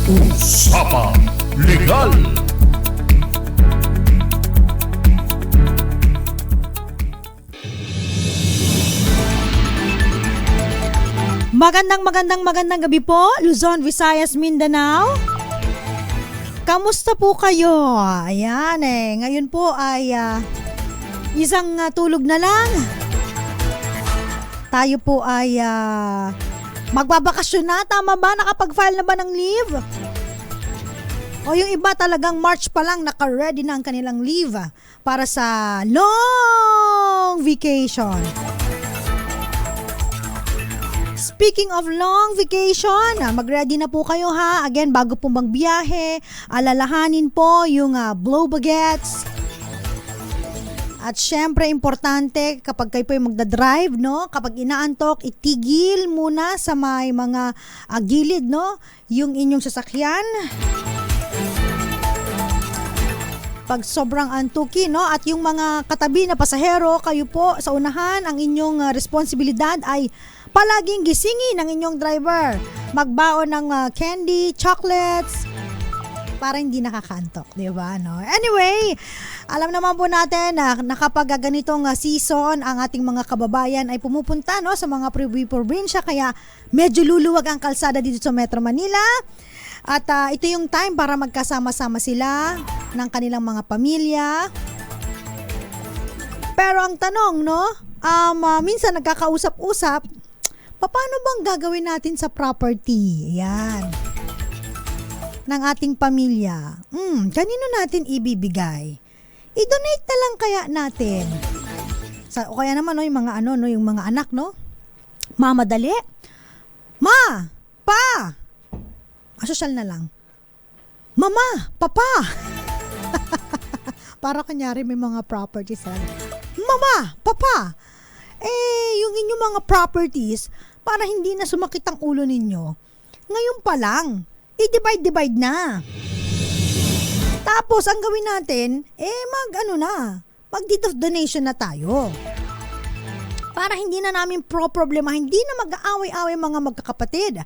Usapang Legal. Magandang gabi po, Luzon, Visayas, Mindanao. Kamusta po kayo? Ayan ngayon po ay isang tulog na lang. Tayo po ay magbabakasyon na, tama ba? Nakapag-file na ba ng leave? O yung iba talagang March pa lang naka-ready na ang kanilang leave para sa long vacation. Speaking of long vacation, mag-ready na po kayo ha. Again, bago po magbiyahe, alalahanin po yung blow bagets. At syempre, importante kapag kayo po yung magdadrive, no? Kapag inaantok, itigil muna sa may mga gilid, no? Yung inyong sasakyan. Pag sobrang antuki, no? At yung mga katabi na pasahero, kayo po sa unahan, ang inyong responsibilidad ay palaging gisingin ng inyong driver. Magbaon ng candy, chocolates, para hindi nakakantok, di ba? No? Anyway, alam naman po natin na kapag ganitong season, ang ating mga kababayan ay pumupunta, no, sa mga probinsya, kaya medyo luluwag ang kalsada dito sa Metro Manila. At ito yung time para magkasama-sama sila ng kanilang mga pamilya. Pero ang tanong, no, minsan nagkakausap-usap, paano bang gagawin natin sa property? Yan. Ng ating pamilya. Kanino natin ibibigay? I-donate na lang kaya natin. O kaya naman, no, yung mga yung mga anak, no? Mamadali. Ma! Pa! Asosyal na lang. Mama! Papa! Para kanyari may mga properties. Mama! Papa! Yung inyong mga properties, para hindi na sumakit ang ulo ninyo, ngayon pa lang, i-divide na. Tapos, ang gawin natin, mag-deed of donation na tayo. Para hindi na namin problema, hindi na mag-aaway-aaway mga magkakapatid.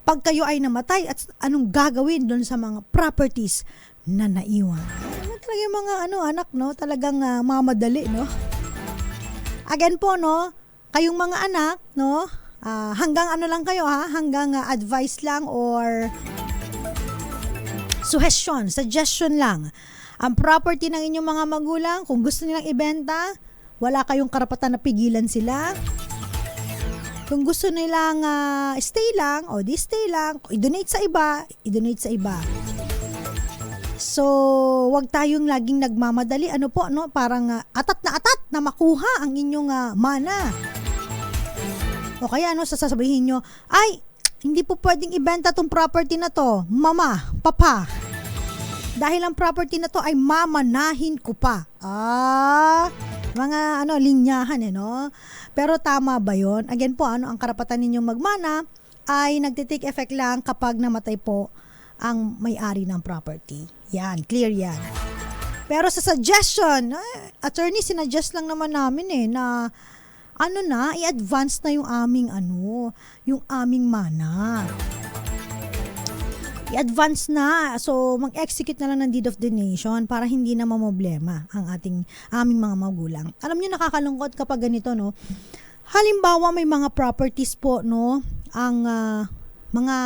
Pag kayo ay namatay, at anong gagawin doon sa mga properties na naiwan? Talaga yung mga anak, no? Talagang mamadali, no? Again po, no? Kayong mga anak, no? Hanggang lang kayo, ha? Hanggang advice lang or suggestion lang. Ang property ng inyong mga magulang, kung gusto nilang ibenta, wala kayong karapatan na pigilan sila. Kung gusto nilang stay lang, di stay lang. I-donate sa iba. So, wag tayong laging nagmamadali. Parang atat na makuha ang inyong mana. O kaya sasabihin nyo, ay, hindi po pwedeng ibenta tong property na to, mama, papa. Dahil ang property na to ay mamanahin ko pa. Mga linyahan, no? Pero tama ba yon? Again po, ang karapatan ninyong magmana ay nagtitake effect lang kapag namatay po ang may-ari ng property. Yan, clear yan. Pero sa suggestion, attorney, sinuggest lang naman namin na i-advance na yung aming mana. I-advance na. So, mag-execute na lang ng deed of donation para hindi na mamoblema ang aming mga magulang. Alam niyo, nakakalungkot kapag ganito, no? Halimbawa, may mga properties po, no? Ang mga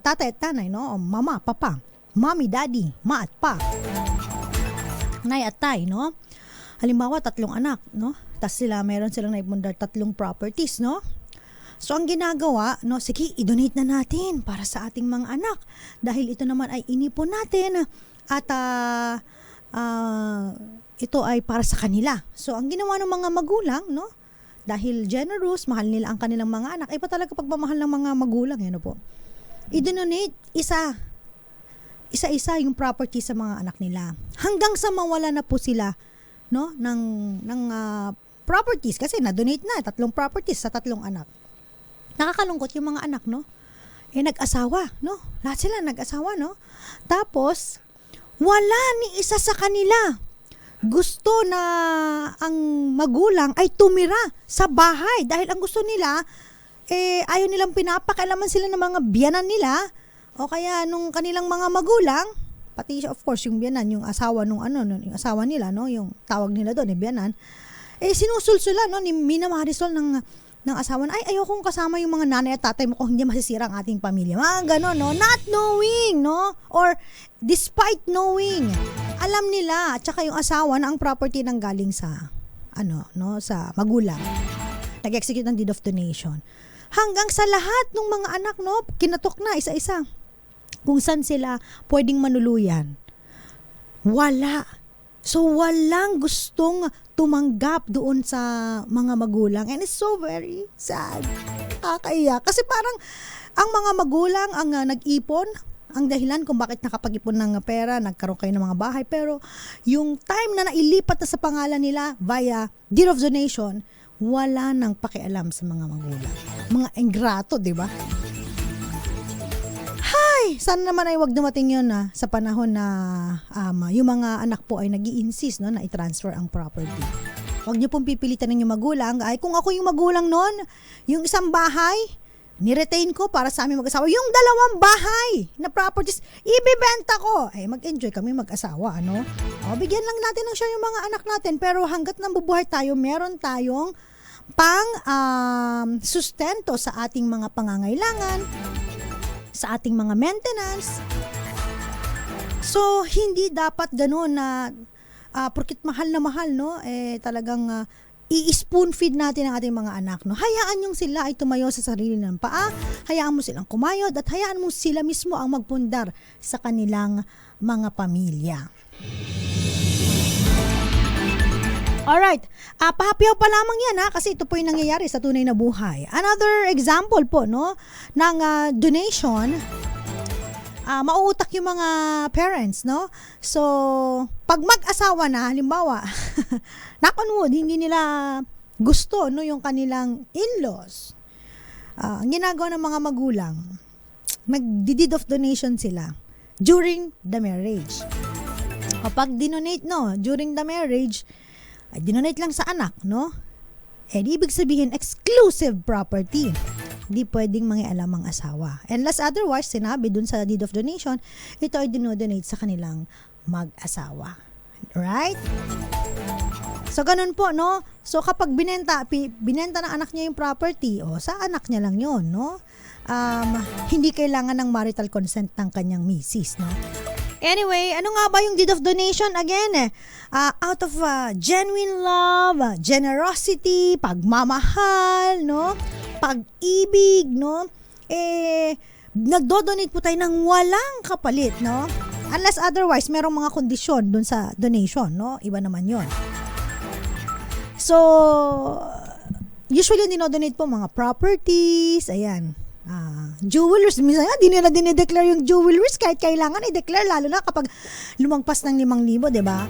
tatay at tanay, no? Mama, papa, mommy, daddy, ma at pa, nay at tay, no? Halimbawa, 3 anak, no? Tapos meron silang naipundar 3 properties, no? So, ang ginagawa, no, sige, i-donate na natin para sa ating mga anak. Dahil ito naman ay inipon natin at ito ay para sa kanila. So, ang ginawa ng mga magulang, no, dahil generous, mahal nila ang kanilang mga anak, ay pa talaga pagmamahal ng mga magulang, yan po. I-donate isa-isa yung property sa mga anak nila. Hanggang sa mawala na po sila, no, ng properties. Kasi na-donate na, 3 properties sa 3 anak. Nakakalungkot yung mga anak, no? Nag-asawa, no? Lahat sila nag-asawa, no? Tapos, wala ni isa sa kanila. Gusto na ang magulang ay tumira sa bahay dahil ang gusto nila, ayaw nilang pinapakialaman sila ng mga biyanan nila o kaya nung kanilang mga magulang, pati of course yung biyanan, yung asawa nung yung asawa nila, no, yung tawag nila doon, biyanan, sinusulsulan, no, ni Mina Marisol ng asawa na, ay, ayokong kasama yung mga nanay at tatay mo kung hindi masisira ang ating pamilya. Mga ganon, no? Not knowing, no? Or despite knowing, alam nila, at saka yung asawa na ang property nang galing sa, sa magulang. Nag-execute ng deed of donation. Hanggang sa lahat ng mga anak, no? Kinatok na, isa-isa. Kung saan sila pwedeng manuluyan. Wala. So, walang gustong tumanggap doon sa mga magulang. And it's so very sad. Kakaiyak. Kasi parang ang mga magulang ang nag-ipon, ang dahilan kung bakit nakapag-ipon ng pera, nagkaroon kayo ng mga bahay. Pero yung time na nailipat na sa pangalan nila via deed of donation, wala nang pakialam sa mga magulang. Mga ingrato, di ba? Sana naman ay wag dumating yun sa panahon na yung mga anak po ay nag-i-insist, no, na i-transfer ang property. Wag niyo pong pipilitan ng inyong magulang. Ay, kung ako yung magulang nun, yung isang bahay, ni-retain ko para sa aming mag-asawa. Yung 2 bahay na properties, ibibenta ko. Ay, mag-enjoy kami mag-asawa, ano? O, bigyan lang natin ng share yung mga anak natin. Pero hanggat nabubuhay tayo, meron tayong sustento sa ating mga pangangailangan, sa ating mga maintenance. So, hindi dapat gano'n na porkit mahal na mahal, no? Talagang i-spoon feed natin ang ating mga anak, no? Hayaan yung sila ay tumayo sa sarili ng paa, hayaan mo silang kumayod, at hayaan mo sila mismo ang magpundar sa kanilang mga pamilya. Alright, pahapyaw pa lamang yan kasi ito po yung nangyayari sa tunay na buhay. Another example po, no, ng donation, mauutak yung mga parents, no? So, pag mag-asawa na, halimbawa, knock on wood, hindi nila gusto, no, yung kanilang in-laws. Ang ginagawa ng mga magulang, mag-deed of donation sila during the marriage. Kapag dinonate, no, during the marriage, ay dinonate lang sa anak, no? Ibig sabihin, exclusive property. Hindi pwedeng mangialam ang asawa. Unless otherwise, sinabi dun sa deed of donation, ito ay dinodonate sa kanilang mag-asawa. Right? So, ganun po, no? So, kapag binenta ng anak niya yung property, sa anak niya lang yun, no? Hindi kailangan ng marital consent ng kanyang misis, no? Anyway, ano nga ba yung deed of donation? Again, out of genuine love, generosity, pagmamahal, no? Pag-ibig, no? Nagdo-donate po tayo ng walang kapalit, no? Unless otherwise, merong mga kondisyon dun sa donation, no? Iba naman yon. So, usually dinodonate po mga properties, ayan. Jewelers, minsan di nila dinideclare yung jewelers kahit kailangan i-declare, lalo na kapag lumagpas ng 5,000, di ba?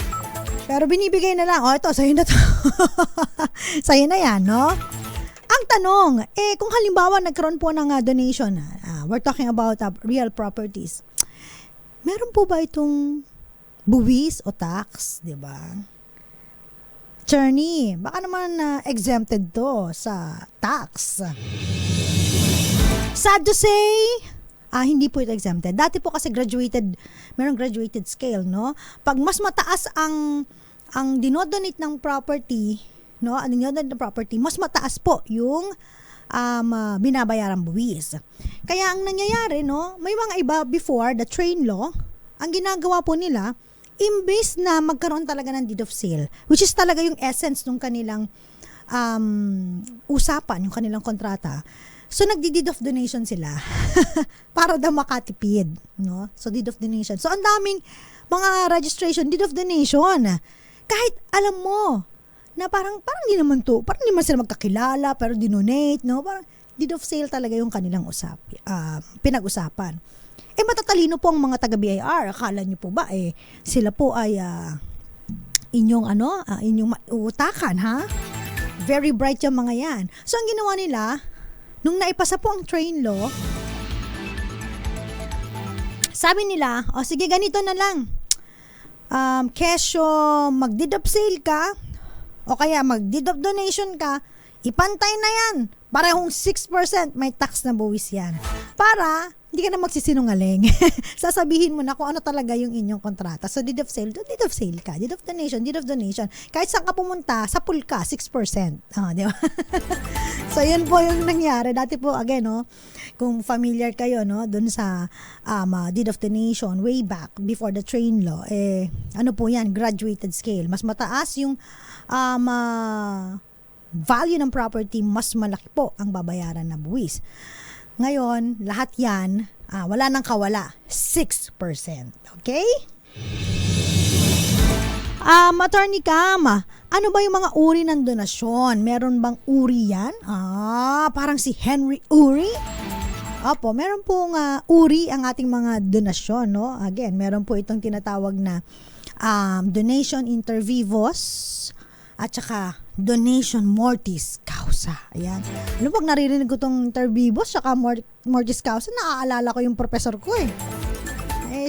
Pero binibigay na lang, ito, sa'yo na to. Sa'yo na yan, no? Ang tanong, kung halimbawa nagkaroon po ng donation, we're talking about real properties, meron po ba itong buwis o tax, di ba? Attorney, baka naman exempted to sa tax. Sad to say, hindi po ito exempted. Dati po kasi merong graduated scale, no? Pag mas mataas ang dinodonate ng property, no? Ang dinodonate ng property, mas mataas po yung binabayarang buwis. Kaya ang nangyayari, no? May mga iba before the train law, ang ginagawa po nila, imbes na magkaroon talaga ng deed of sale, which is talaga yung essence ng kanilang usapan, yung kanilang kontrata. So, nagdi-deed of donation sila para daw makatipid, no? So, deed of donation. So, ang daming mga registration, deed of donation. Kahit alam mo na parang di naman sila magkakilala, pero dinonate, no? Parang deed of sale talaga yung kanilang pinag-usapan. Matatalino po ang mga taga-BIR. Akala nyo po ba, sila po ay inyong utakan, ha? Very bright yung mga yan. So, ang ginawa nila, nung naipasa po ang train law, sabi nila, sige, ganito na lang. Kesyo, mag-deed of sale ka, o kaya mag-deed of donation ka, ipantay na yan. Parehong 6% may tax na buwis yan. Para hindi ka na magsisinungaling. Sasabihin mo na kung ano talaga yung inyong kontrata. So, deed of sale ka. Deed of donation. Kahit saan ka pumunta, sa pool ka, 6%. Di ba? So, yun po yung nangyari. Dati po, again, no, kung familiar kayo, no, dun sa deed of donation, way back, before the train law, ano po yan, graduated scale. Mas mataas yung value ng property, mas malaki po ang babayaran na buwis. Ngayon, lahat yan, wala nang kawala, 6%. Okay? Attorney Cam, ano ba yung mga uri ng donasyon? Meron bang uri yan? Parang si Henry Uri? Opo, meron pong uri ang ating mga donasyon, no? Again, meron po itong tinatawag na donation inter vivos at saka donation mortis causa. Ayan. Ano pag naririnig ko itong inter vivos saka mortis causa, naaalala ko yung professor ko eh.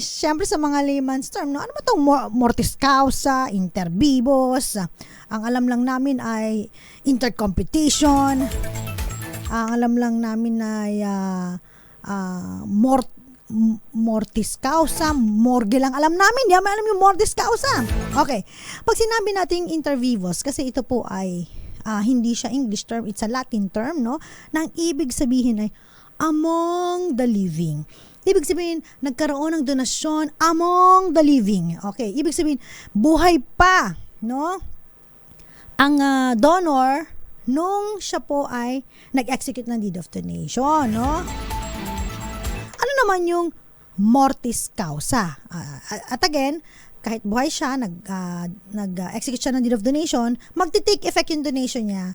Siyempre sa mga layman's term, no? Ano ba itong mortis causa, inter vivos? Ang alam lang namin ay intercomputation. Ang alam lang namin ay mortis causa, morgue lang alam namin, di namin alam yung mortis causa. Okay, pag sinabi natin inter vivos, kasi ito po ay hindi siya English term, it's a Latin term, no? Nang ibig sabihin ay among the living. Ibig sabihin, nagkaroon ng donasyon among the living. Okay, ibig sabihin, buhay pa, no? Ang donor, nung siya po ay nag-execute ng deed of donation, no? Ano naman yung mortis causa? At again, kahit buhay siya, nag-execute siya ng deed of donation, magti-take effect yung donation niya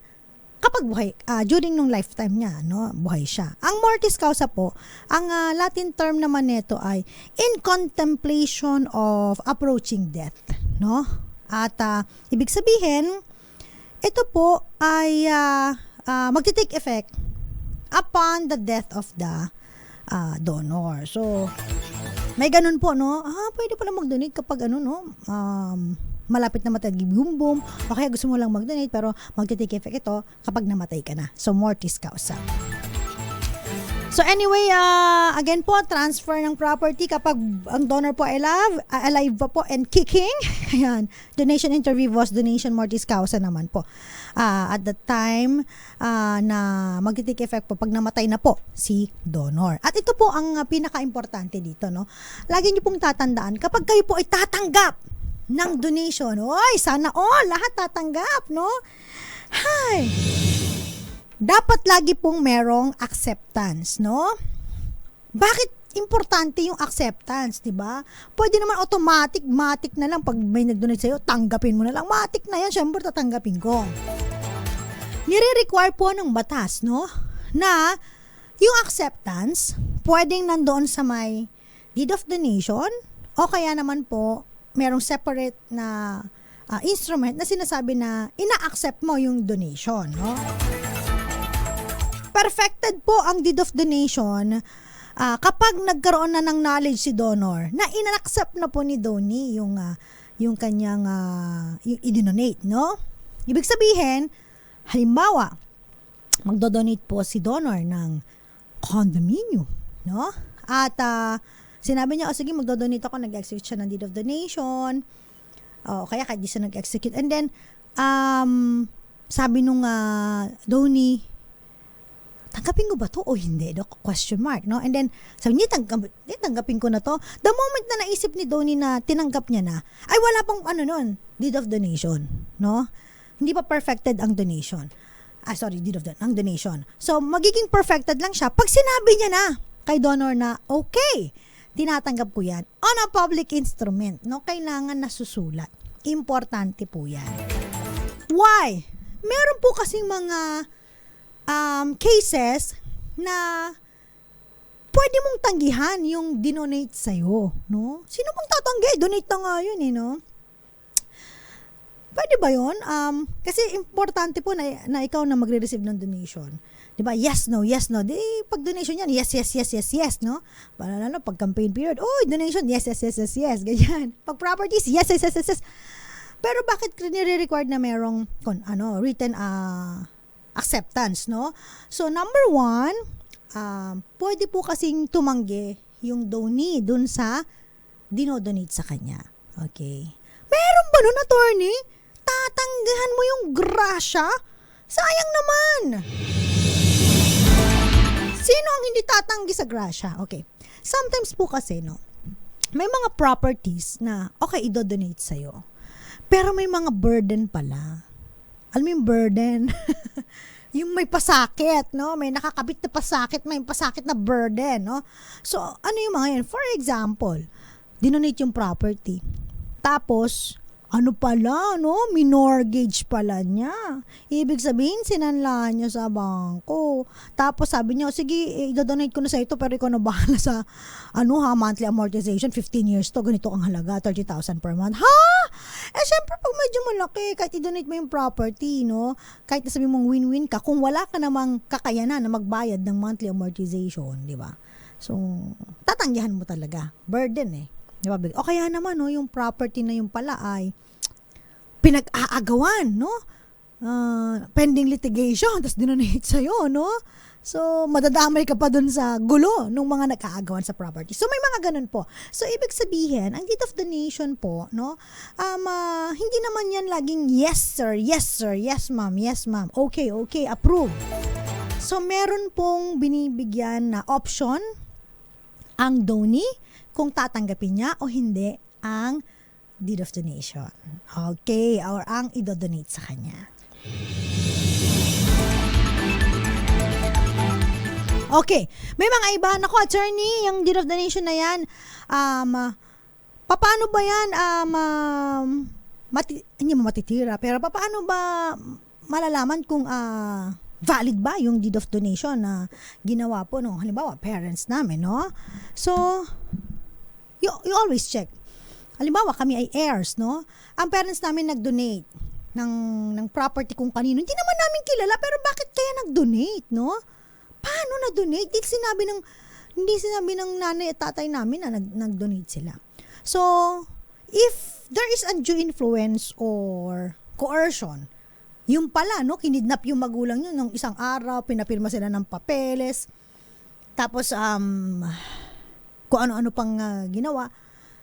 kapag buhay, during nung lifetime niya, no? Buhay siya. Ang mortis causa po, ang Latin term naman nito ay in contemplation of approaching death, no? At ibig sabihin, ito po ay magti-take effect upon the death of the donor. So, may ganun po, no? Pwede pala mag-donate kapag malapit na matay yung boom, o kaya gusto mo lang mag-donate pero magti-take effect ito kapag namatay ka na. So, mortis causa. So anyway, again po, transfer ng property kapag ang donor po ay alive pa po and kicking. Ayan, donation inter vivos, donation mortis causa naman po. At the time na magti-take effect po pag namatay na po si donor. At ito po ang pinaka-importante dito, no? Lagi niyo pong tatandaan, kapag kayo po ay tatanggap ng donation, oy, sana lahat tatanggap, no? Hay! Dapat lagi pong merong acceptance, no? Bakit importante yung acceptance, di ba? Pwede naman matic na lang pag may nag-donate sa'yo, tanggapin mo na lang. Matic na yan, syempre tatanggapin ko. Nire-require po ng batas, no? Na yung acceptance, pwedeng nandoon sa may deed of donation o kaya naman po, merong separate na instrument na sinasabi na ina-accept mo yung donation, no? Perfected po ang deed of donation kapag nagkaroon na ng knowledge si donor na in-accept na po ni donee yung kanyang yung i-donate, no? Ibig sabihin, halimbawa, magdo-donate po si donor ng condominium, no? At sinabi niya, sige, magdo-donate ako, nag-execute siya ng deed of donation, o kaya kahit di siya nag-execute. And then, sabi nung donee, tanggapin ko ba to o hindi? Question mark, no? And then, sabi niya, tanggapin ko na to. The moment na naisip ni donee na tinanggap niya na, ay wala pang deed of donation, no? Hindi pa perfected ang donation. Ang donation. So, magiging perfected lang siya pag sinabi niya na kay donor na, okay, tinatanggap ko yan on a public instrument, no? Kailangan nasusulat. Importante po yan. Why? Meron po kasing mga cases na pwede mong tanggihan yung dinonate sa'yo, no? Sino bang tatanggi? Donate na nga yun, no? Pwede ba yun? Kasi importante po na ikaw na magre-receive ng donation. Diba? Yes, no, yes, no. Di, pag donation yan, yes, no? Lalo, pag campaign period, donation, yes. Ganyan. Pag properties, yes. Pero bakit nire-required na merong written acceptance, no? So, number one, pwede po kasing tumanggi yung donee dun sa dinodonate sa kanya. Okay. Meron ba nun, attorney? Tatanggihan mo yung grasya? Sayang naman! Sino ang hindi tatanggi sa grasya? Okay. Sometimes po kasi, no, may mga properties na, okay, idodonate sa'yo. Pero may mga burden pala. Alam mo yung burden? Yung may pasakit, no? May nakakabit na pasakit, may pasakit na burden, no? So, ano yung mga yan? For example, dinonate yung property. Tapos, ano pala, no? Minortgage pala niya. Ibig sabihin, sinanla niya sa bangko. Tapos sabi niya, sige, idodonate ko na sa ito, pero ikaw na bahala sa, monthly amortization, 15 years to, ganito ang halaga, 30,000 per month. Ha? Syempre, pag medyo malaki, kahit idonate mo yung property, no? Kahit nasabi mong win-win ka, kung wala ka namang kakayanan na magbayad ng monthly amortization, di ba? So, tatanggihan mo talaga. Burden eh. Diba? O kaya naman, no, yung property na yung pala ay pinag-aagawan, no? Pending litigation, tapos dinonate sa'yo, no? So, madadamay ka pa dun sa gulo ng mga nag-aagawan sa property. So, may mga ganun po. So, ibig sabihin, ang deed of donation po, no? Hindi naman yan laging, yes sir, yes ma'am, okay, approve. So, meron pong binibigyan na option ang donee kung tatanggapin niya o hindi ang deed of donation. Okay, or ang idodonate sa kanya. Okay, may mga iba. Naku, attorney, yung deed of donation na yan, paano ba yan, hindi mo matitira, pero paano ba malalaman kung valid ba yung deed of donation na ginawa po no, halimbawa parents namin, no? So you always check. Halimbawa kami ay heirs, no? Ang parents namin nag-donate ng property kung kanino. Hindi naman namin kilala, pero bakit kaya nag-donate, no? Paano na-donate? Hindi sinabi ng nanay at tatay namin na nag-donate sila. So if there is undue influence or coercion, yung pala, no, kinidnap yung magulang nyo nung isang araw, pinapirma sila ng papeles, tapos, kung ano-ano pang ginawa.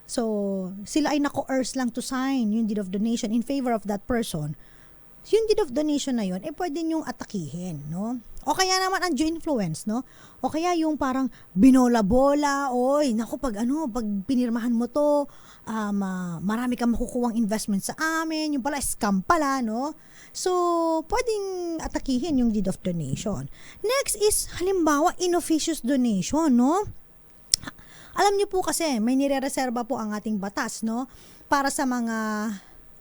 So, sila ay na-coerce lang to sign yung deed of donation in favor of that person. Yung deed of donation na yun, pwede nyong atakihin, no? O kaya naman undue influence, no? O kaya yung parang binola-bola, oy, naku, pag pinirmahan mo to, marami kang makukuhang investment sa amin, yung pala, scam pala, no? So, pwedeng atakihin yung deed of donation. Next is, halimbawa, inofficious donation, no? Alam niyo po kasi, may nire-reserba po ang ating batas, no? Para sa mga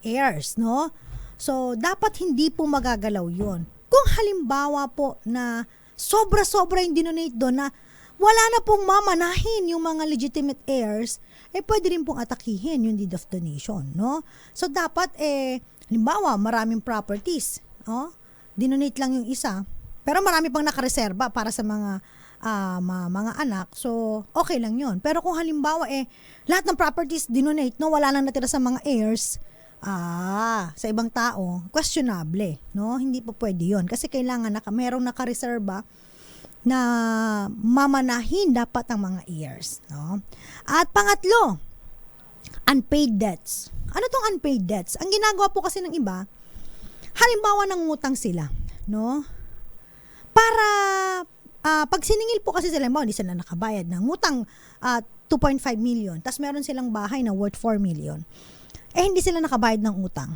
heirs, no? So, dapat hindi po magagalaw yun. Kung halimbawa po na sobra-sobra yung dinonate doon na wala na pong mamanahin yung mga legitimate heirs, pwede rin pong atakihin yung deed of donation, no? So, dapat, halimbawa, maraming properties, dinonate lang yung isa, pero marami pang nakareserba para sa mga anak, so okay lang yun. Pero kung halimbawa lahat ng properties dinonate, no, wala nang natira sa mga heirs, sa ibang tao, questionable, no? Hindi po pwede yun kasi kailangan merong nakareserba na mamanahin dapat ang mga heirs, no? At pangatlo, unpaid debts. Ano tong unpaid debts? Ang ginagawa po kasi ng iba, halimbawa nangungutang sila, no? Para pag siningil po kasi sila, hindi sila nakabayad ng utang 2.5 million, tas meron silang bahay na worth 4 million. Hindi sila nakabayad ng utang.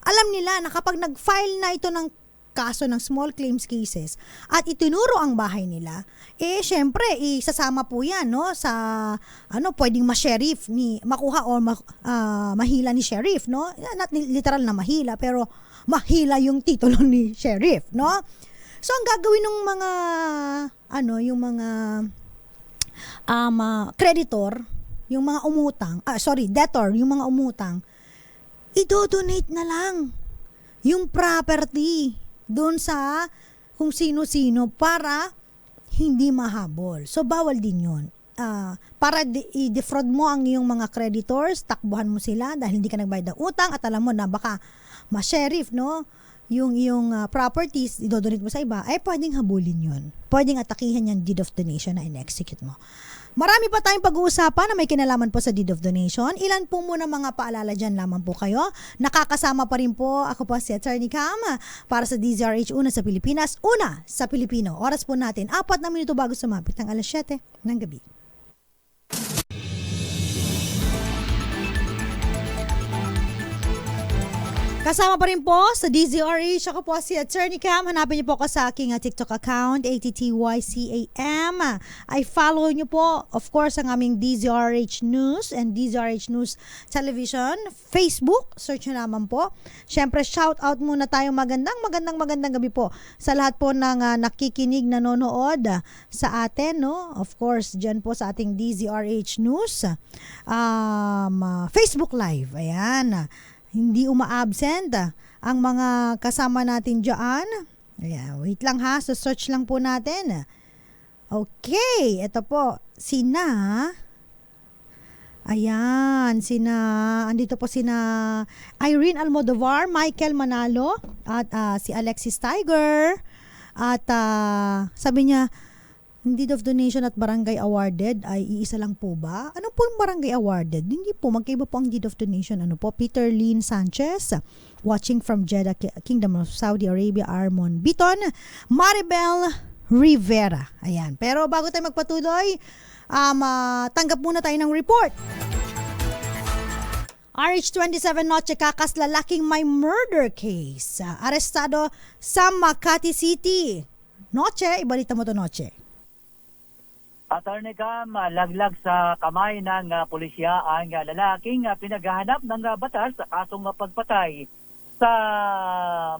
Alam nila na kapag nag-file na ito ng kaso ng small claims cases at itinuro ang bahay nila, syempre, isasama po yan, no, sa, pwedeng ma-sheriff, makuha o mahila ni sheriff, no? Not literal na mahila, pero mahila yung titulo ni sheriff, no? So, ang gagawin ng mga, yung mga creditor, yung mga debtor, yung mga umutang, idodonate na lang yung property doon sa kung sino-sino para hindi mahabol. So, bawal din yun. Para i-defraud mo ang iyong mga creditors, takbuhan mo sila dahil hindi ka nagbayad ng utang at alam mo na baka ma-sheriff, no? yung iyong properties, idodonate mo sa iba, ay pwedeng habulin yun. Pwedeng atakihan yung deed of donation na in-execute mo. Marami pa tayong pag-uusapan na may kinalaman po sa deed of donation. Ilan po muna mga paalala dyan lamang po kayo. Nakakasama pa rin po ako po si Attorney Cam para sa DZRH Una sa Pilipinas, Una sa Pilipino. Oras po natin, 4 na minuto bago sumapit ng alas 7 ng gabi. Kasama pa rin po sa DZRH, ako po si Attorney Cam. Hanapin niyo po ako sa aking TikTok account, ATTYCAM. I follow niyo po, of course, ang aming DZRH News and DZRH News Television. Facebook, search niyo naman po. Siyempre, shout out muna tayo magandang gabi po sa lahat po ng nakikinig, nanonood sa atin, no? Of course, dyan po sa ating DZRH News. Facebook Live, ayan. Hindi uma-absent ang mga kasama natin dyan. Ayan, wait lang ha, so search lang po natin. Okay, ito po, andito po sina Irene Almodovar, Michael Manalo, at si Alexis Tiger. At sabi niya, deed of donation at barangay awarded ay iisa lang po ba? Ano po yung barangay awarded? Hindi po, magkaiba po ang deed of donation. Ano po? Peter Lynn Sanchez, watching from Jeddah, Kingdom of Saudi Arabia, Armon Biton, Maribel Rivera. Ayan. Pero bago tayo magpatuloy, tanggap muna tayo ng report. RH27 Noche Kakas, lalaking may murder case. Arestado sa Makati City. Noche, ibalita mo to, Noche. Attorney Cam, laglag sa kamay ng pulisya ang lalaking pinaghahanap ng batas sa kasong pagpatay sa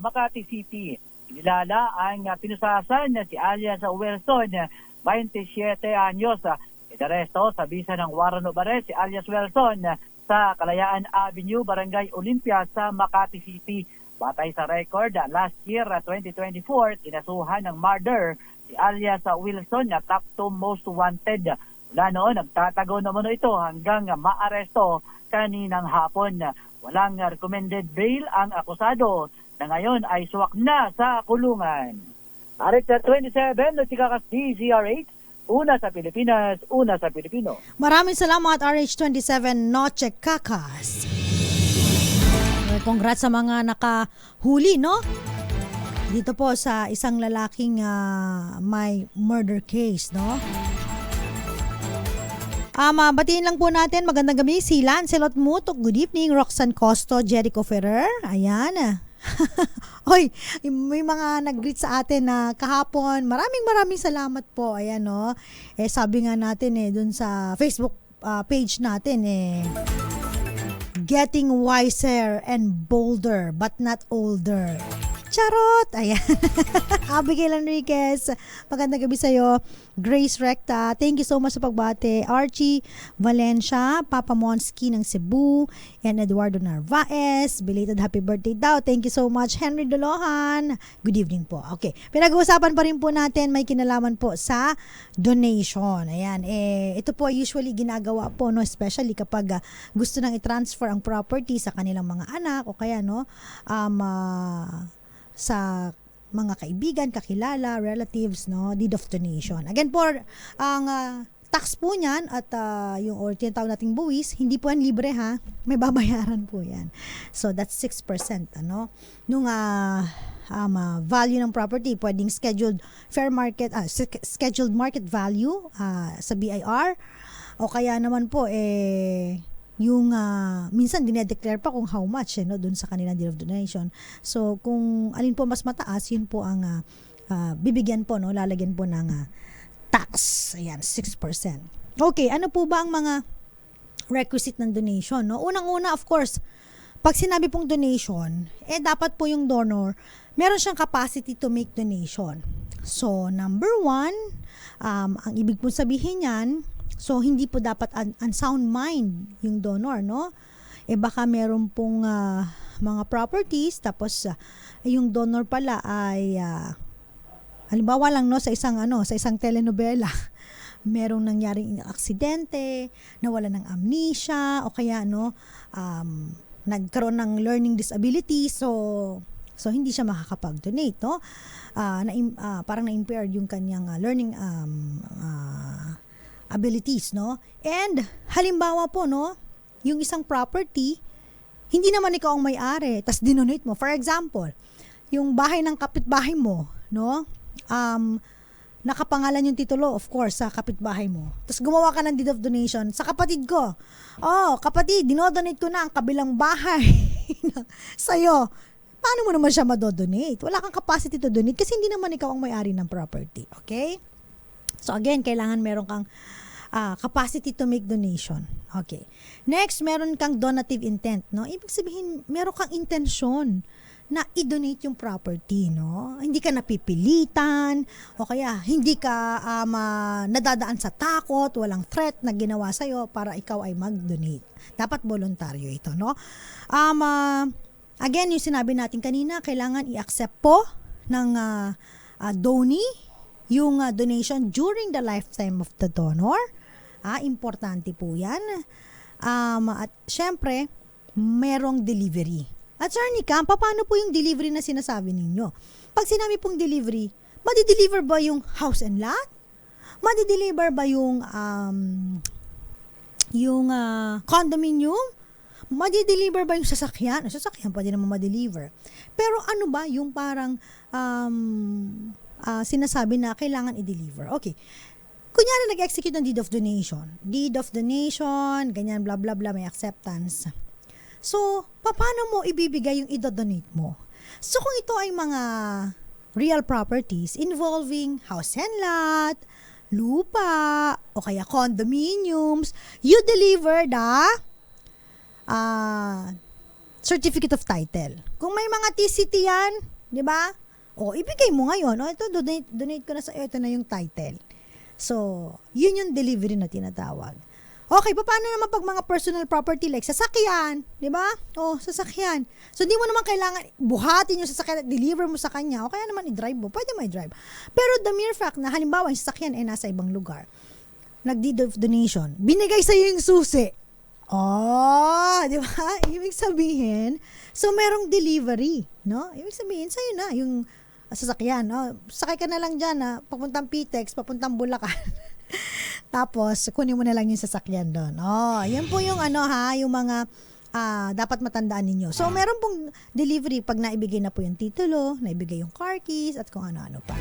Makati City. Nilala ang pinusasan si alias Wilson, 27 anyos. Inaresto sa bisa ng warrant of arrest si alias Wilson sa Kalayaan Avenue, Barangay Olympia sa Makati City. Batay sa record, last year 2024, inasuhan ng murder si alias Wilson na top 2 most wanted. Mula noon, nagtatago naman ito hanggang maaresto kaninang hapon. Walang recommended bail ang akusado na ngayon ay suwak na sa kulungan. RH27, Nagtikakas DZRH, Una sa Pilipinas, Una sa Pilipino. Maraming salamat RH27 Noche Kakas. Congrats sa mga nakahuli, no? Dito po sa isang lalaking may murder case, no? Batiin lang po natin, magandang gabi, si Lancelot Mutok, good evening, Roxanne Costo, Jericho Ferrer, ayan. Hoy, may mga nag-greet sa atin na kahapon, maraming salamat po, ayan, no? Sabi nga natin dun sa Facebook page natin, getting wiser and bolder but not older. Charot! Ayan. Abigail Enriquez, magandang gabi sa'yo. Grace Recta, thank you so much sa pagbate. Archie Valencia, Papa Monsky ng Cebu, and Eduardo Narvaez, belated happy birthday daw. Thank you so much. Henry Dolohan, good evening po. Okay, pinag-uusapan pa rin po natin, may kinalaman po sa donation. Ayan, ito po usually ginagawa po, no, especially kapag gusto nang i-transfer ang property sa kanilang mga anak o kaya, no, sa mga kaibigan, kakilala, relatives, no, deed of donation. Again po, ang tax po niyan at yung or tinatawag nating buwis, hindi po yan libre ha. May babayaran po yan. So that's 6%, ano, nung value ng property, pwedeng scheduled market value sa BIR o kaya naman po yung minsan dinedeclare pa kung how much no, dun sa kanilang deed of donation. So kung alin po mas mataas, yun po ang bibigyan po, no, lalagyan po ng tax. Ayan, 6%. Okay, ano po ba ang mga requisite ng donation, no? Unang-una, of course, pag sinabi pong donation, dapat po yung donor meron siyang capacity to make donation. So number 1, ang ibig pong sabihin yan, so, hindi po dapat unsound mind yung donor, no? Baka meron pong mga properties, tapos yung donor pala ay, halimbawa lang, no, sa isang telenovela, merong nangyaring aksidente, nawala ng amnesia, o kaya, no, nagkaroon ng learning disability, so So, hindi siya makakapag-donate, no? Parang na-impaired yung kanyang learning abilities, no? And, halimbawa po, no? Yung isang property, hindi naman ikaw ang may-ari, tas dinonate mo. For example, yung bahay ng kapitbahay mo, no? Nakapangalan yung titulo, of course, sa kapitbahay mo. Tapos gumawa ka ng deed of donation sa kapatid ko. Oh, kapatid, dinodonate ko na ang kabilang bahay sa'yo. Paano mo naman siya madodonate? Wala kang capacity to donate kasi hindi naman ikaw ang may-ari ng property. Okay? So again, kailangan meron kang capacity to make donation. Okay. Next, meron kang donative intent, no? Ibig sabihin, meron kang intensyon na i-donate yung property, no? Hindi ka napipilitan o kaya hindi ka nadadaan sa takot, walang threat na ginawa sa'yo para ikaw ay mag-donate. Dapat voluntaryo ito, no? Again, yung sinabi natin kanina, kailangan i-accept po ng donee yung donation during the lifetime of the donor. Importante po yan. At syempre, merong delivery. Attorney Cam, paano po yung delivery na sinasabi ninyo? Pag sinabi pong delivery, madi-deliver ba yung house and lot? Madi-deliver ba yung condominium? Madi-deliver ba yung sasakyan? Sasakyan pwede naman ma-deliver. Pero ano ba yung parang sinasabi na kailangan i-deliver? Okay. Kunyari nag-execute ng deed of donation. Deed of donation, ganyan, blah, blah, blah, may acceptance. So, paano mo ibibigay yung idodonate mo? So, kung ito ay mga real properties involving house and lot, lupa, o kaya condominiums, you deliver the certificate of title. Kung may mga TCT yan, di ba? O, ibigay mo ngayon. O, ito, donate ko na sa ito na yung title. So, yun yung delivery na tinatawag. Okay, paano naman pag mga personal property like sasakyan, di ba? O, sasakyan. So, di mo naman kailangan buhatin yung sasakyan at deliver mo sa kanya o kaya naman i-drive mo. Pwede mo i-drive. Pero the mere fact na halimbawa yung sasakyan ay nasa ibang lugar, nag-deed of donation, binigay sa'yo yung susi. Oh, di ba? Ibig sabihin, so merong delivery, no? Ibig sabihin, sa'yo na yung sasakyan. Oh, sakay ka na lang dyan, papuntang Pitex, papuntang Bulacan. Tapos, kunin mo na lang yung sasakyan doon. Oh, yan po yung yung mga dapat matandaan ninyo. So, meron pong delivery pag naibigay na po yung titulo, naibigay yung car keys, at kung ano-ano pa.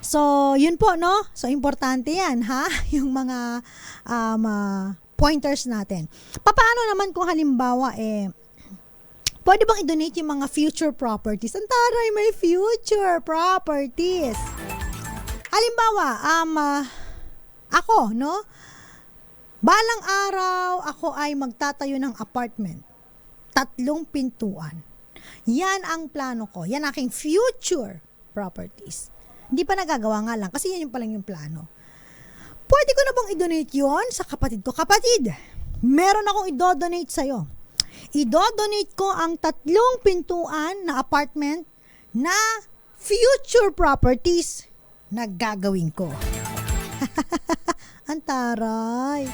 So, yun po, no? So, importante yan, ha? Yung mga pointers natin. Paano naman kung halimbawa, pwede bang i-donate yung mga future properties? Ang taray, may future properties. Halimbawa, ako, no? Balang araw, ako ay magtatayo ng apartment. 3 pintuan. Yan ang plano ko. Yan aking future properties. Hindi pa nagagawa nga lang kasi yan yung palang yung plano. Pwede ko na bang i-donate yon sa kapatid ko? Kapatid, meron akong i-donate sa'yo. I-donate ko ang 3 pintuan na apartment na future properties na gagawin ko. Ang taray.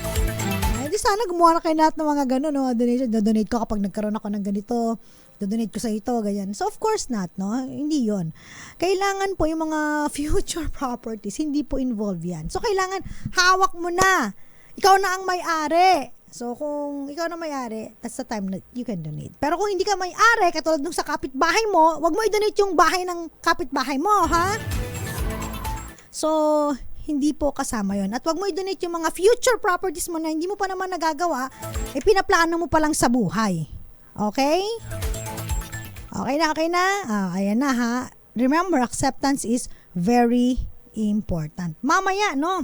Ay, di sana gumawa na kayo lahat ng mga gano'n, no? Donate ko kapag nagkaroon ako ng ganito. Donate ko sa ito, ganyan. So, of course not, no? Hindi yon. Kailangan po yung mga future properties, hindi po involved yan. So, kailangan hawak mo na. Ikaw na ang may-ari. So, kung ikaw na may-ari, that's the time that you can donate. Pero kung hindi ka may-ari, katulad nung sa kapitbahay mo, wag mo i-donate yung bahay ng kapitbahay mo, ha? So, hindi po kasama yon. At wag mo i-donate yung mga future properties mo na hindi mo pa naman nagagawa, pinaplano mo pa lang sa buhay. Okay? Okay na? Ayan na, ha? Remember, acceptance is very important. Mamaya, no?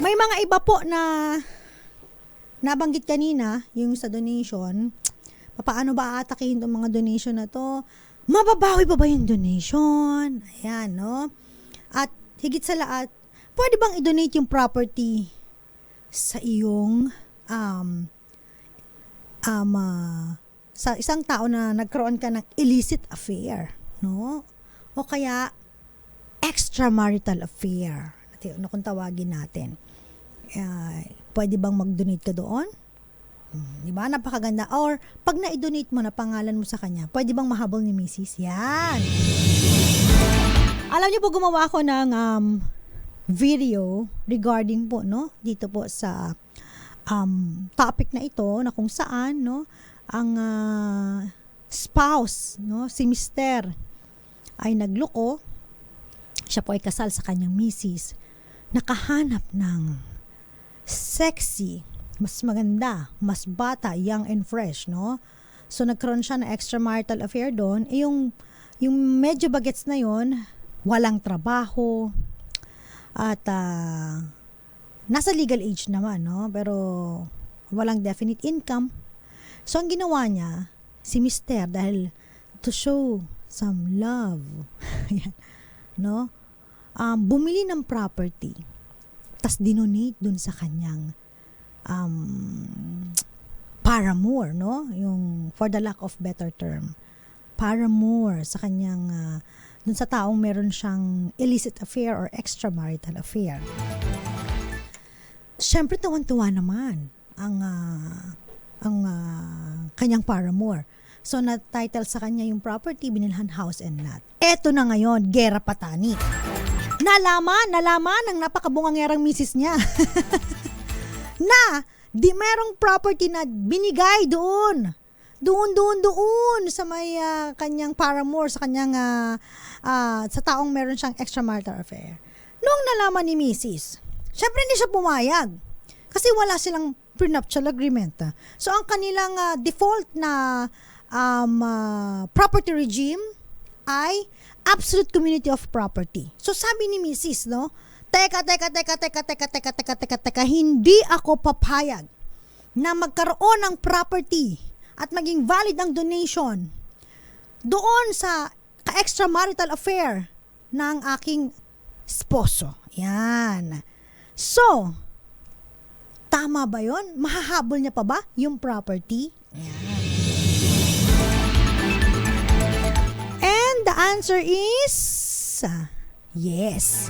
May mga iba po na nabanggit kanina, yung sa donation, paano ba aatakihin itong mga donation na to? Mababawi pa ba yung donation? Ayan, no? At higit sa lahat, pwede bang i-donate yung property sa iyong sa isang tao na nagkaroon ka ng illicit affair, no? O kaya extramarital affair, ano kung tawagin natin. Pwede bang mag-donate ka doon? Di ba? Napakaganda. Or, pag na-donate mo na pangalan mo sa kanya, pwede bang mahabol ni Mrs.? Yan. Alam niyo po, gumawa ako ng video regarding po, no? Dito po sa topic na ito, na kung saan, no? Ang spouse, no? Si Mister ay nagloko. Siya po ay kasal sa kanyang Mrs. Nakahanap ng sexy, mas maganda, mas bata, young and fresh, no? So, nagkaroon siya ng extramarital affair doon. Yung medyo bagets na yon, walang trabaho, at nasa legal age naman, no? Pero, walang definite income. So, ang ginawa niya, si Mister, dahil to show some love, no? Bumili ng property, tas dinonate dun sa kanyang paramour, no? Yung, for the lack of better term, paramour sa kanyang dun sa taong meron siyang illicit affair or extramarital affair. Siyempre, tuwan-tuwa naman ang kanyang paramour. So, na-title sa kanya yung property, binilhan house and lot. Eto na ngayon, gera patani. Nalaman ng napakabungangerang misis niya na di merong property na binigay doon sa may kanyang paramour, sa kanyang sa taong meron siyang extramarital affair. Noong nalaman ni Mrs., syempre hindi siya pumayag kasi wala silang prenuptial agreement. So ang kanilang default na property regime ay absolute community of property. So sabi ni Mrs., no, teka, hindi ako papayag na magkaroon ng property at maging valid ang donation doon sa ka-extramarital affair ng aking esposo. Yan. So, tama ba yun? Mahahabol niya pa ba yung property? Yan. And the answer is yes.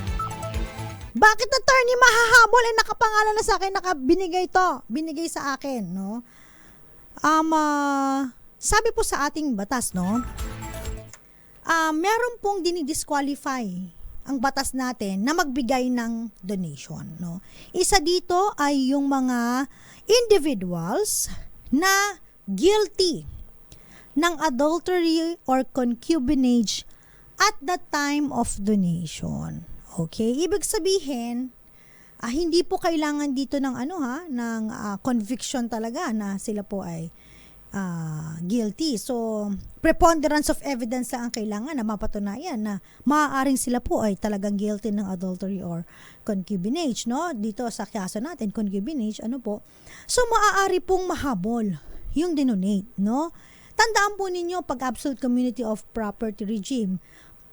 Bakit attorney mahahabol? Nakapangalan na sa akin, binigay sa akin, no? Sabi po sa ating batas, no? Meron pong dinidisqualify ang batas natin na magbigay ng donation, no? Isa dito ay yung mga individuals na guilty ng adultery or concubinage at the time of donation. Okay? Ibig sabihin, hindi po kailangan dito ng ng conviction talaga na sila po ay guilty. So, preponderance of evidence lang ang kailangan na mapatunayan na maaaring sila po ay talagang guilty ng adultery or concubinage, no? Dito sa kaso natin, concubinage, So, maaari pong mahabol yung dinonate, no? Tandaan po ninyo, pag absolute community of property regime,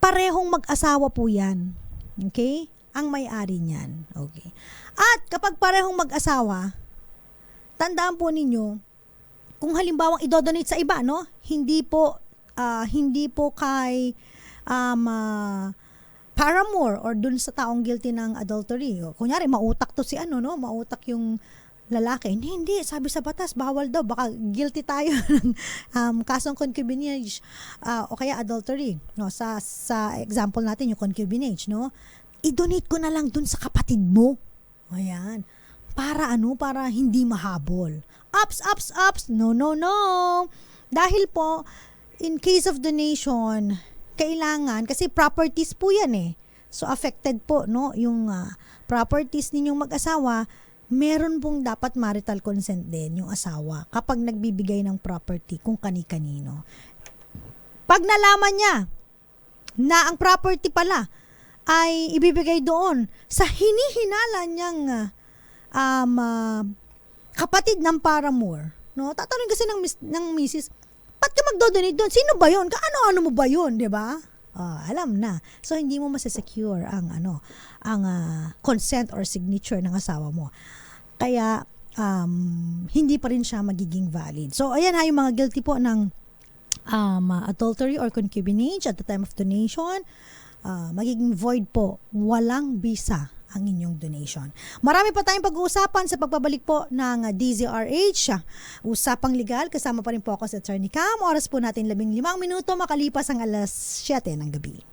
parehong mag-asawa po yan. Okay? Ang may-ari niyan. Okay. At kapag parehong mag-asawa, tandaan po ninyo, kung halimbawang idodonate sa iba, no? Hindi po kay paramour or dun sa taong guilty ng adultery. O, kunyari, mautak to si mautak yung lalaki. Hindi, sabi sa batas, bawal daw. Baka guilty tayo ng kasong concubinage o kaya adultery. No? Sa example natin, yung concubinage, no? I-donate ko na lang dun sa kapatid mo. Ayan. Para para hindi mahabol. Ups. No. Dahil po, in case of donation, kailangan, kasi properties po yan eh. So, affected po, no? Yung properties ninyong mag-asawa, meron pong dapat marital consent din yung asawa kapag nagbibigay ng property kung kani-kanino. Pag nalaman niya na ang property pala ay ibibigay doon sa hinihinala niyang kapatid ng paramour, no? Tatanungin kasi ng misis, ba't ka magdodonate doon? Sino ba yun? Kaano-ano mo ba yun? Diba? Alam na. So, hindi mo masasecure ang consent or signature ng asawa mo. Kaya, hindi pa rin siya magiging valid. So, ayan yung mga guilty po ng adultery or concubinage at the time of donation. Magiging void po. Walang bisa ang inyong donation. Marami pa tayong pag-uusapan sa pagbabalik po ng DZRH. Usapang legal, kasama pa rin po ako sa Attorney Cam. Oras po natin 15 minuto makalipas ang alas 7 ng gabi.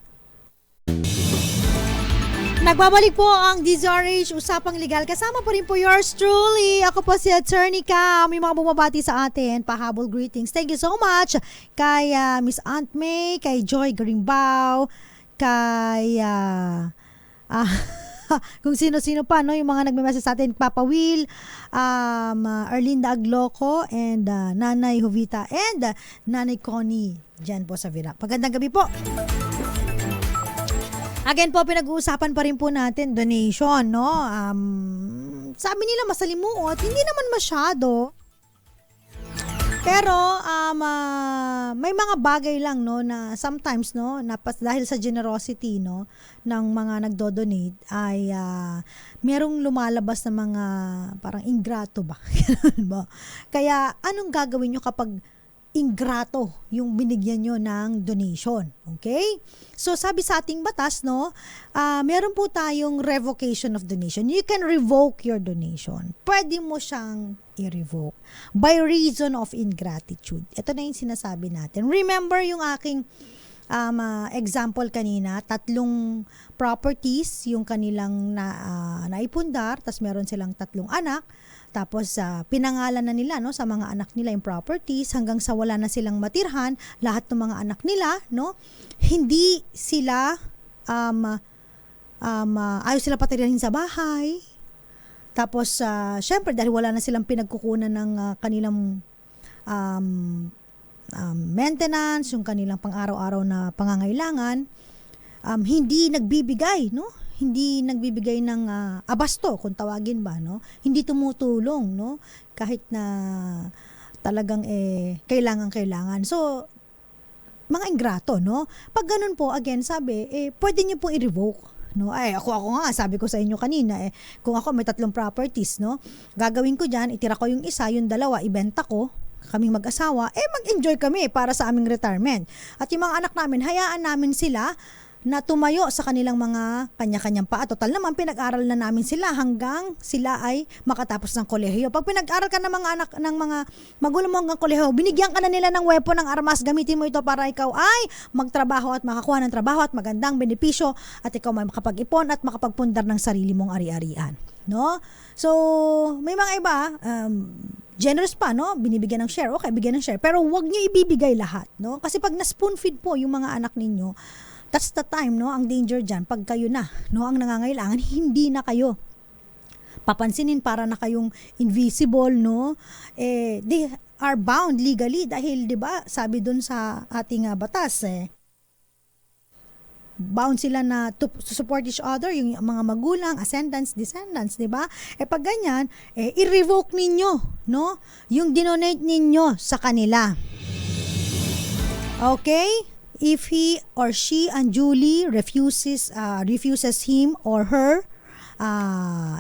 Nagbabalik po ang DZRH Usapang Legal. Kasama po rin po yours truly. Ako po si Attorney Cam. May mga bumabati sa atin. Pahabol greetings. Thank you so much kay Miss Aunt May, kay Joy Garimbao, kay kung sino-sino pa, no, yung mga nagme-message sa atin, Papa Will, Erlinda Agloco, and Nanay Jovita, and Nanay Connie dyan po sa Vira. Magandang gabi po. Again po, pinag-uusapan pa rin po natin donation, no? Sabi nila masalimuot, hindi naman masyado. Pero may mga bagay lang, no, na sometimes, no, dahil sa generosity, no, ng mga nagdo-donate ay merong lumalabas na mga parang ingrato ba? Kaya anong gagawin nyo kapag ingrato yung binigyan nyo ng donation? Okay? So, sabi sa ating batas, no, meron po tayong revocation of donation. You can revoke your donation. Pwede mo siyang i-revoke by reason of ingratitude. Ito na yung sinasabi natin. Remember yung aking example kanina, 3 properties yung kanilang naipundar, tas meron silang 3 anak. Tapos pinangalan na nila, no, sa mga anak nila yung properties hanggang sa wala na silang matirhan, lahat ng mga anak nila, no, hindi sila ayaw sila patirhin sa bahay. Tapos syempre dahil wala na silang pinagkukunan ng kanilang maintenance, yung kanilang pang-araw-araw na pangangailangan, hindi nagbibigay, no? Hindi nagbibigay ng abasto, kung tawagin ba, no? Hindi tumutulong, no? Kahit na talagang kailangan. So, mga ingrato, no? Pag ganun po, again, sabi, pwede niyo po i-revoke, no? Ako nga, sabi ko sa inyo kanina, kung ako may 3 properties, no? Gagawin ko diyan, itira ko yung isa, yung 2, ibenta ko, kaming mag-asawa, mag-enjoy kami para sa aming retirement. At yung mga anak namin, hayaan namin sila na tumayo sa kanilang mga kanya-kanyang paa. Total naman, pinag-aral na namin sila hanggang sila ay makatapos ng kolehiyo. Pag pinag-aral ka ng mga anak, ng mga magulang mo hanggang kolehiyo, binigyan ka na nila ng weapon, ng armas, gamitin mo ito para ikaw ay magtrabaho at makakuha ng trabaho at magandang benepisyo at ikaw may makapag-ipon at makapagpundar ng sarili mong ari-arian. No? So, may mga iba, generous pa, no? Binibigyan ng share. Okay, bigyan ng share. Pero wag niyo ibibigay lahat, no? Kasi pag na-spoon feed po yung mga anak ninyo, that's the time, no? Ang danger dyan, pag kayo na, no, ang nangangailangan, hindi na kayo papansinin, para na kayong invisible, no? They are bound legally dahil, di ba, sabi dun sa ating batas, bound sila na to support each other, yung mga magulang, ascendants, descendants, di ba? Pag ganyan, i-revoke ninyo, no? Yung dinonate ninyo sa kanila. Okay? If he or she unduly refuses him or her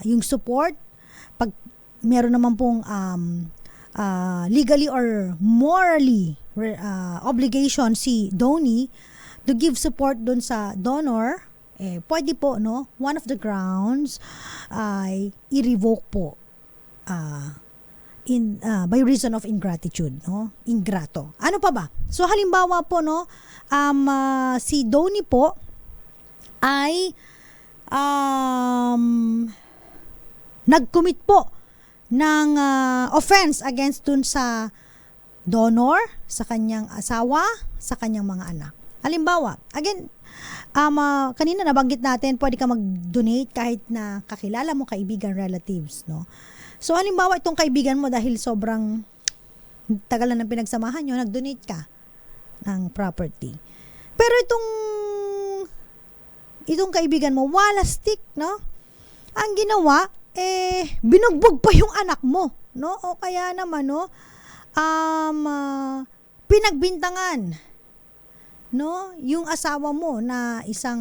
yung support, pag meron naman pong legally or morally obligation si donee to give support dun sa donor, pwede po, no, one of the grounds ay i-revoke po by reason of ingratitude, no? Ingrato. Ano pa ba? So halimbawa po, no, si donee po ay nag-commit po ng offense against dun sa donor, sa kanyang asawa, sa kanyang mga anak. Halimbawa, again, kanina nabanggit natin, pwede ka mag-donate kahit na kakilala mo, kaibigan, relatives, no? So, halimbawa, itong kaibigan mo dahil sobrang tagal na ng pinagsamahan nyo, nag-donate ka ng property. Pero itong kaibigan mo, wala stick, no? Ang ginawa, binugbog pa yung anak mo, no? O kaya naman, no? Pinagbintangan, no? Yung asawa mo na isang,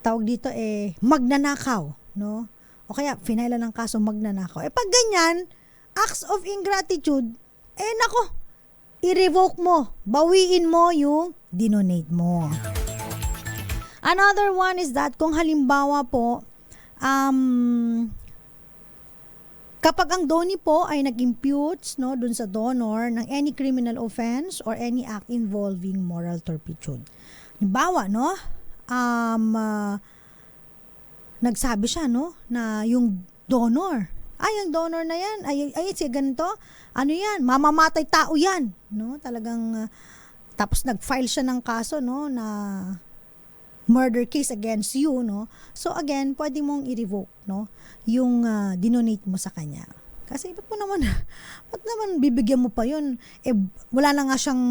tawag dito, magnanakaw, no? O kaya, finaila ng kaso magnanakaw. Pag ganyan, acts of ingratitude, nako, i-revoke mo, bawiin mo yung dinonate mo. Another one is that kung halimbawa po, Kapag ang donee po ay nag-imputes dun sa donor ng any criminal offense or any act involving moral turpitude. Halimbawa, nagsabi siya na yung donor, ang donor na yan, siya ganito, ano yan, mamamatay tao yan. Talagang, tapos nag-file siya ng kaso na murder case against you, So again, pwede mong i-revoke, yung dinonate mo sa kanya. Kasi ba't naman bibigyan mo pa yun? Wala na nga siyang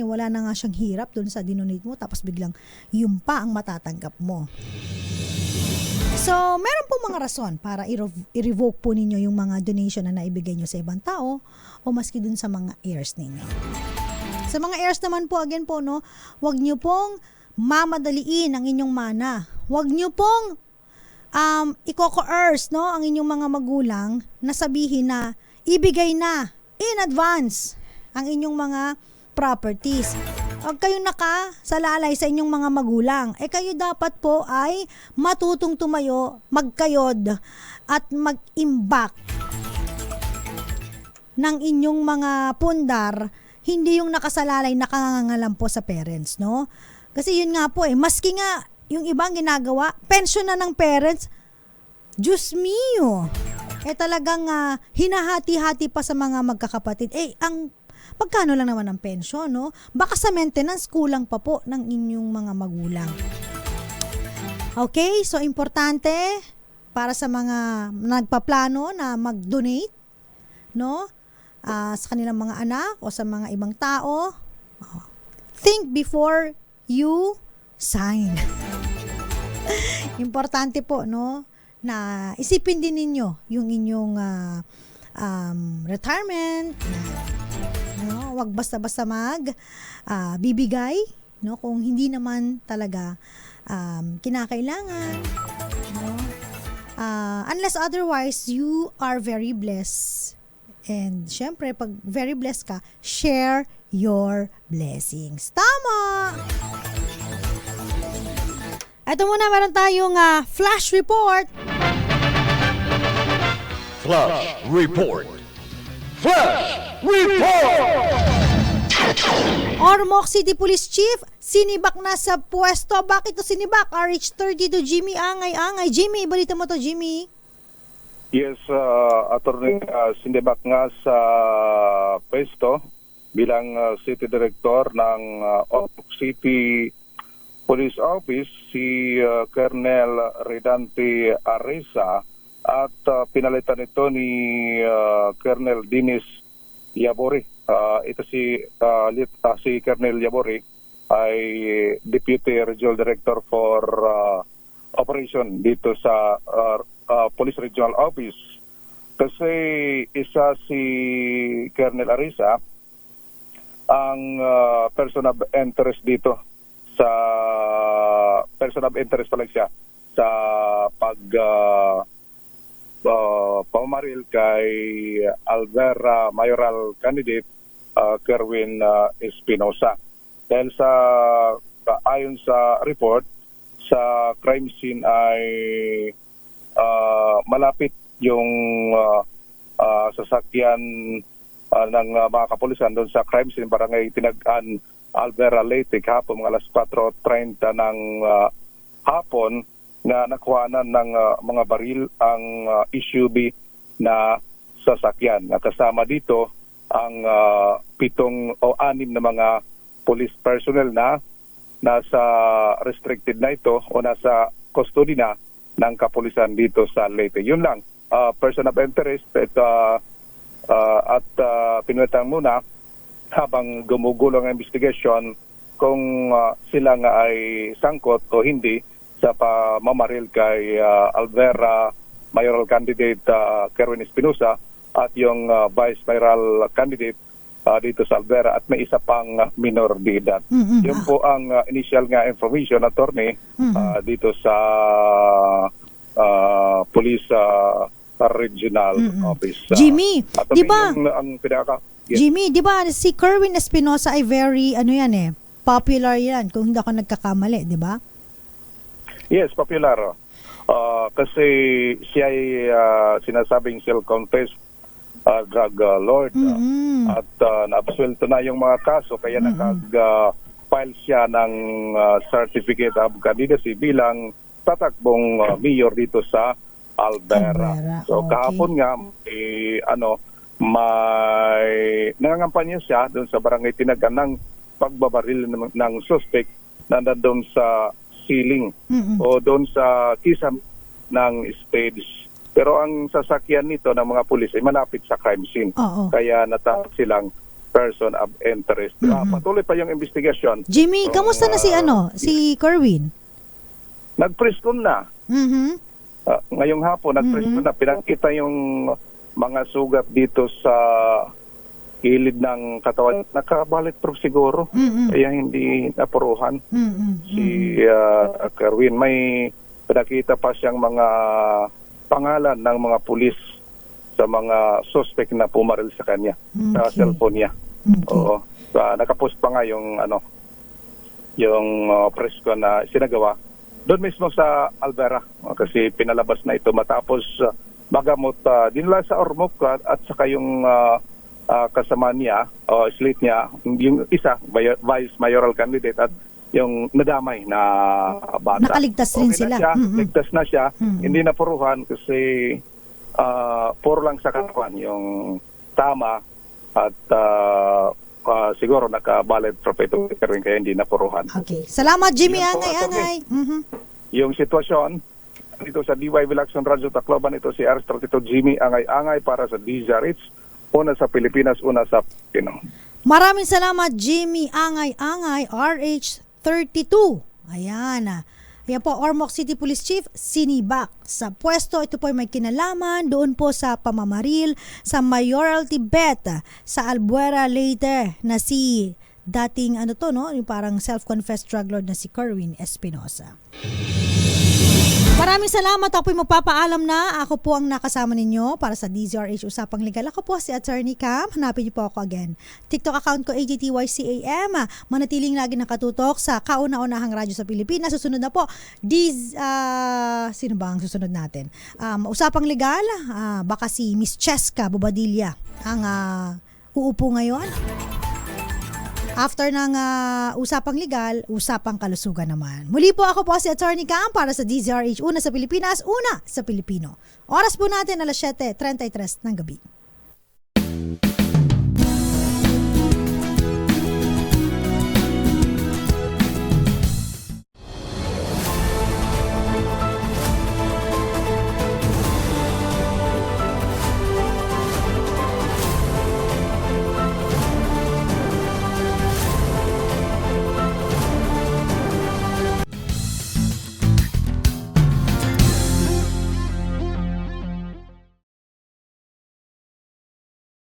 wala na nga siyang hirap doon sa dinonate mo, tapos biglang yun pa ang matatanggap mo. So, meron po mga rason para i-revoke po ninyo yung mga donation na naibigay nyo sa ibang tao o maski dun sa mga heirs ninyo. Sa mga heirs naman po, again po, wag nyo pong mamadaliin ang inyong mana. Huwag nyo pong i-coerce ang inyong mga magulang na sabihin na ibigay na in advance ang inyong mga properties. Huwag kayong nakasalalay sa inyong mga magulang. Kayo dapat po ay matutong tumayo, magkayod at mag-imbak ng inyong mga pundar, hindi yung nakasalalay, nakangangalam po sa parents, Kasi yun nga po maski nga yung ibang ginagawa, pension na ng parents, Diyos mio, talagang hinahati-hati pa sa mga magkakapatid. Ang pagkano lang naman ang pension, Baka sa maintenance, kulang pa po ng inyong mga magulang. Okay, so importante para sa mga nagpaplano na mag-donate, sa kanilang mga anak o sa mga ibang tao, think before you sign. Importante po, na isipin din ninyo yung inyong retirement, wag basta-basta bibigay, kung hindi naman talaga kinakailangan, unless otherwise you are very blessed. And syempre, pag very blessed ka, share your blessings. Tama! Ito muna, meron tayong flash report. Flash report. Flash report. Ormoc City Police Chief, sinibak na sa pwesto. Bakit to sinibak? RH32 Jimmy Angay. Jimmy, balita mo to, Jimmy. Yes, Attorney, sinibak nga sa pwesto bilang City Director ng Ormoc City Police Office si Colonel Redante Arisa at pinalitan ito ni Colonel Dennis Yabori. Ito si Colonel Yabori ay Deputy Regional Director for Operation dito sa Police Regional Office. Kasi isa si Colonel Arisa ang person of interest dito sa person of interest pala siya sa pamamaril kay Alvera mayoral candidate Kerwin Espinosa. Dahil sa ayon sa report, sa crime scene ay malapit yung sasakyan ng mga kapulisan doon sa crime scene, barangay Tinagaan, Alvera, Leyte, hapon mga alas 4:30 ng hapon na nakuhanan ng mga baril ang SUV na sasakyan. Kasama dito ang 7 o 6 na mga police personnel na nasa restricted na ito o nasa custody na ng kapulisan dito sa Leyte. Yun lang, person of interest at pinuwetang muna habang gumugulo ang investigation kung sila nga ay sangkot o hindi sa pamamaril kay Alvera mayoral candidate Kerwin Espinosa at yung vice mayoral candidate dito sa Alvera at may isa pang minor de edad. Yun po ang initial nga information, Attorney, dito sa Police Regional Office. Jimmy, di ba? Ang pinaka yes. Jimmy, di ba si Kerwin Espinosa ay very popular yan kung hindi ako nagkakamali, di ba? Yes, popular. Kasi siya ay sinasabing self-confessed drug lord. At naabsuelto na yung mga kaso kaya nakag-file siya ng certificate of candidacy bilang tatakbong mayor dito sa Albuera. So Okay. kahapon nga may nangangampanya siya doon sa barangay Tinagan ng pagbabaril ng suspect na nandun sa ceiling o doon sa kisam ng stage. Pero ang sasakyan nito ng mga pulis ay malapit sa crime scene. Oo. Kaya natawag silang person of interest. Patuloy pa yung investigasyon. Jimmy, kamusta na si Kerwin? Nag-preskon na. Mhm. Ngayong hapon, nag-preskon na. Pinakita yung mga sugat dito sa kilid ng katawan. Naka-bulletproof siguro. Kaya hindi napuruhan. Si Kerwin. May pinakita pa siyang mga pangalan ng mga pulis sa mga suspect na pumaril sa kanya sa cellphone niya. Oo. Nakapost pa nga yung press ko na sinagawa doon mismo sa Albuera kasi pinalabas na ito matapos magamot dinala sa Ormoc at saka yung kasama niya o slate niya yung isa vice mayoral candidate at yung nadamay na bata. Nakaligtas rin Okay sila. na siya, ligtas na siya. Hindi napuruhan kasi puro lang sa katawan yung tama at siguro naka-valid propheto rin kaya hindi napuruhan. Okay. Salamat, Jimmy. Yan po, Angay-angay. Yung sitwasyon dito sa DY Vilaxon Radyo Tacloban, ito si R32 Jimmy Angay-angay para sa DZRH, una sa Pilipinas, una sa Pino. Maraming salamat, Jimmy Angay-angay, RH32. Ayan. Yan po, Ormoc City Police Chief, sinibak sa pwesto. Ito po ay may kinalaman doon po sa pamamaril sa mayoralty bet sa Albuera later na si dating yung parang self-confessed drug lord na si Kerwin Espinosa. Maraming salamat. Ako po ay magpapaalam na. Ako po ang nakasama ninyo para sa DZRH Usapang Legal. Ako po si Attorney Cam. Hanapin niyo po ako again. TikTok account ko AGTYCAM. Manatiling lagi nakatutok sa kauna-unahang radyo sa Pilipinas. Susunod na po. Sino ba ang susunod natin? Usapang Legal. Baka si Miss Cheska Bobadilla ang uupo ngayon. After ng Usapang Legal, Usapang Kalusugan naman. Muli po ako po si Attorney Cam para sa DZRH, una sa Pilipinas, una sa Pilipino. Oras po natin alas 7:33 ng gabi.